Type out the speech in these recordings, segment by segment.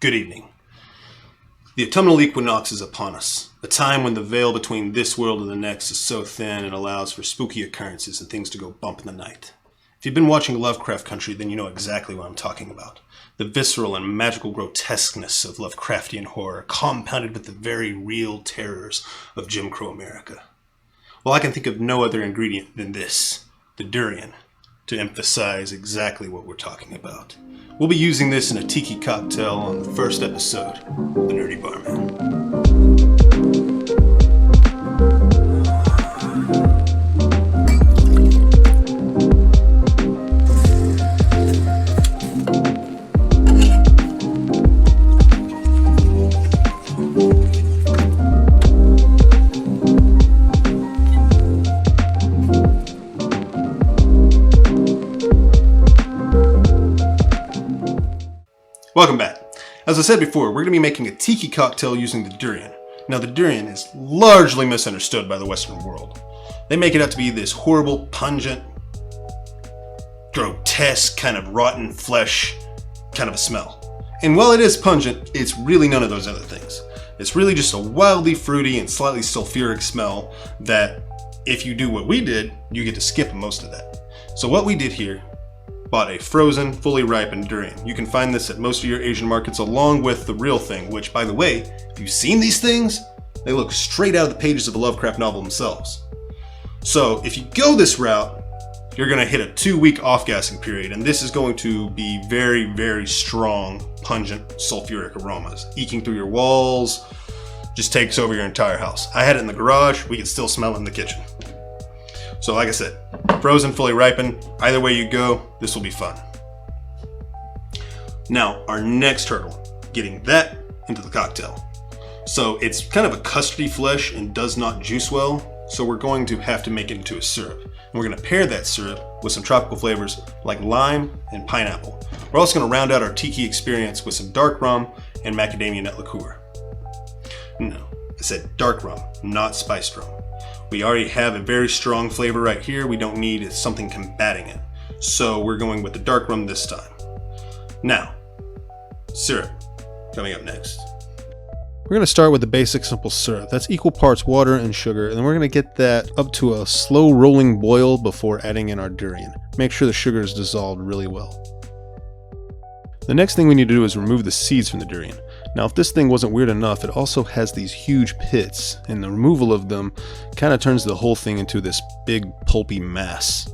Good evening. The autumnal equinox is upon us, a time when the veil between this world and the next is so thin it allows for spooky occurrences and things to go bump in the night. If you've been watching Lovecraft Country, then you know exactly what I'm talking about. The visceral and magical grotesqueness of Lovecraftian horror, compounded with the very real terrors of Jim Crow America. Well, I can think of no other ingredient than this, the Durian, to emphasize exactly what we're talking about. We'll be using this in a Tiki cocktail on the first episode of The Nerdy Barman. Welcome back. As I said before, we're going to be making a tiki cocktail using the Durian. Now, the Durian is largely misunderstood by the Western world. They make it out to be this horrible, pungent, grotesque, kind of rotten flesh kind of a smell. And while it is pungent, it's really none of those other things. It's really just a wildly fruity and slightly sulfuric smell that, if you do what we did, you get to skip most of that. So what we did here, bought a frozen, fully ripened durian. You can find this at most of your Asian markets along with the real thing, which, by the way, if you've seen these things, they look straight out of the pages of a Lovecraft novel themselves. So if you go this route, you're going to hit a 2-week off-gassing period, and this is going to be very, very strong, pungent, sulfuric aromas. Eking through your walls, just takes over your entire house. I had it in the garage, we can still smell it in the kitchen. So like I said, frozen, fully ripened, either way you go, this will be fun. Now, our next hurdle, getting that into the cocktail. So it's kind of a custardy flesh and does not juice well, so we're going to have to make it into a syrup. And we're going to pair that syrup with some tropical flavors like lime and pineapple. We're also going to round out our tiki experience with some dark rum and macadamia nut liqueur. No, I said dark rum, not spiced rum. We already have a very strong flavor right here. We don't need something combating it. So we're going with the dark rum this time. Now, syrup, coming up next. We're going to start with the basic simple syrup. That's equal parts water and sugar, and then we're going to get that up to a slow rolling boil before adding in our durian. Make sure the sugar is dissolved really well. The next thing we need to do is remove the seeds from the durian. Now, if this thing wasn't weird enough, it also has these huge pits, and the removal of them kind of turns the whole thing into this big pulpy mass.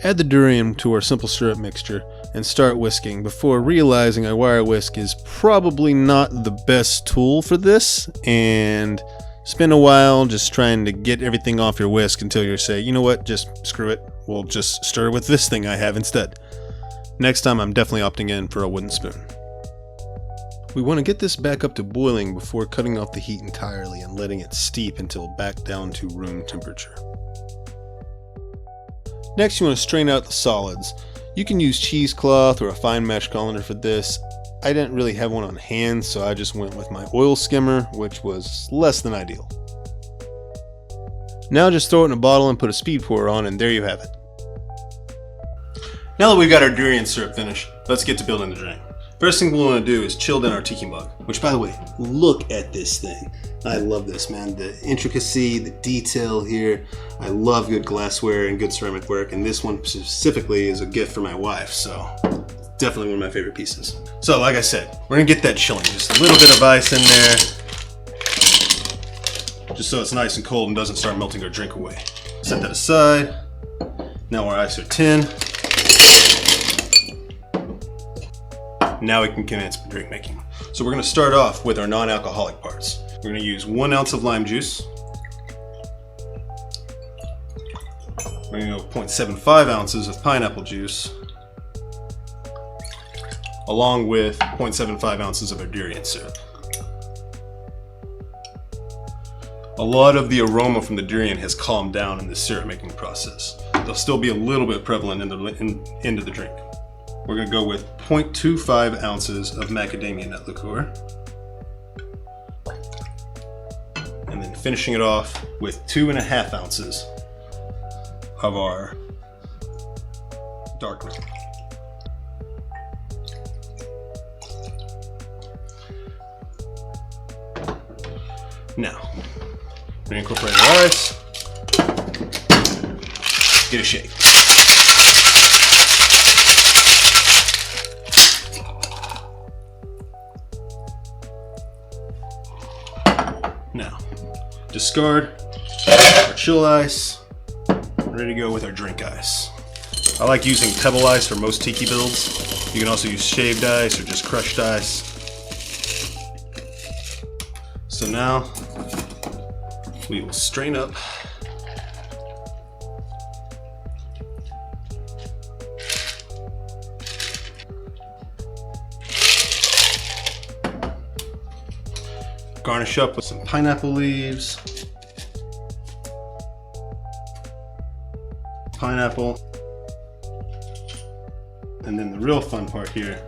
Add the durian to our simple syrup mixture and start whisking before realizing a wire whisk is probably not the best tool for this, and spend a while just trying to get everything off your whisk until you say, you know what, just screw it, we'll just stir with this thing I have instead. Next time I'm definitely opting in for a wooden spoon. We want to get this back up to boiling before cutting off the heat entirely and letting it steep until back down to room temperature. Next, you want to strain out the solids. You can use cheesecloth or a fine mesh colander for this. I didn't really have one on hand, so I just went with my oil skimmer, which was less than ideal. Now just throw it in a bottle and put a speed pour on, and there you have it. Now that we've got our durian syrup finished, let's get to building the drink. First thing we'll want to do is chill down our tiki mug, which, by the way, look at this thing. I love this, man. The intricacy, the detail here. I love good glassware and good ceramic work, and this one specifically is a gift for my wife, so definitely one of my favorite pieces. So, like I said, we're going to get that chilling. Just a little bit of ice in there, just so it's nice and cold and doesn't start melting our drink away. Set that aside. Now our ice are tin. Now we can commence drink making. So we're going to start off with our non-alcoholic parts. We're going to use 1 ounce of lime juice. We're going to go 0.75 ounces of pineapple juice, along with 0.75 ounces of our durian syrup. A lot of the aroma from the durian has calmed down in the syrup making process. They'll still be a little bit prevalent into the drink. We're going to go with 0.25 ounces of macadamia nut liqueur. And then finishing it off with 2.5 ounces of our dark rum. Now, we're gonna incorporate our ice. Get a shake. Now, discard our chill ice. Ready to go with our drink ice. I like using pebble ice for most tiki builds. You can also use shaved ice or just crushed ice. So now we will strain up garnish up with some pineapple leaves, pineapple, and then the real fun part here,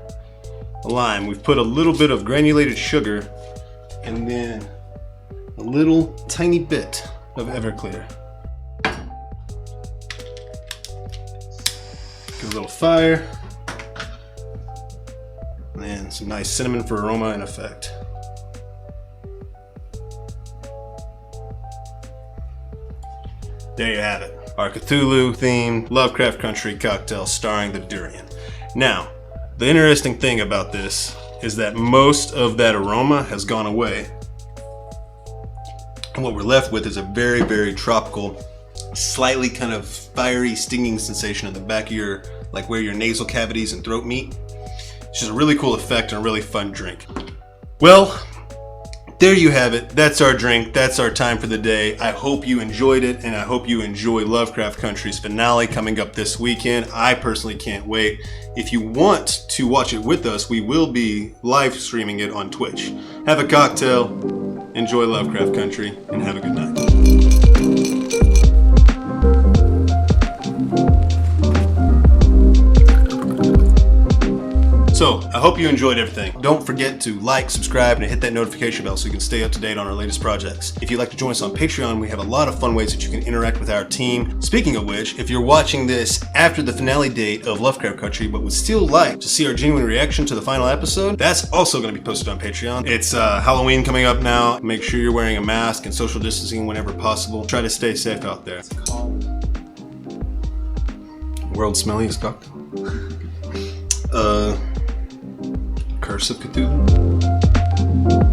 a lime. We've put a little bit of granulated sugar and then a little tiny bit of Everclear. Give a little fire, and then some nice cinnamon for aroma and effect. There you have it. Our Cthulhu themed Lovecraft Country cocktail starring the Durian. Now, the interesting thing about this is that most of that aroma has gone away. And what we're left with is a very, very tropical, slightly kind of fiery, stinging sensation in the back of your, like where your nasal cavities and throat meet. It's just a really cool effect and a really fun drink. Well, there you have it. That's our drink. That's our time for the day. I hope you enjoyed it, and I hope you enjoy Lovecraft Country's finale coming up this weekend. I personally can't wait. If you want to watch it with us, we will be live streaming it on Twitch. Have a cocktail, enjoy Lovecraft Country, and have a good night. So, I hope you enjoyed everything. Don't forget to like, subscribe, and hit that notification bell so you can stay up to date on our latest projects. If you'd like to join us on Patreon, we have a lot of fun ways that you can interact with our team. Speaking of which, if you're watching this after the finale date of Lovecraft Country, but would still like to see our genuine reaction to the final episode, that's also going to be posted on Patreon. It's Halloween coming up now. Make sure you're wearing a mask and social distancing whenever possible. Try to stay safe out there. World's smelliest cocktail. Curse of Cthulhu.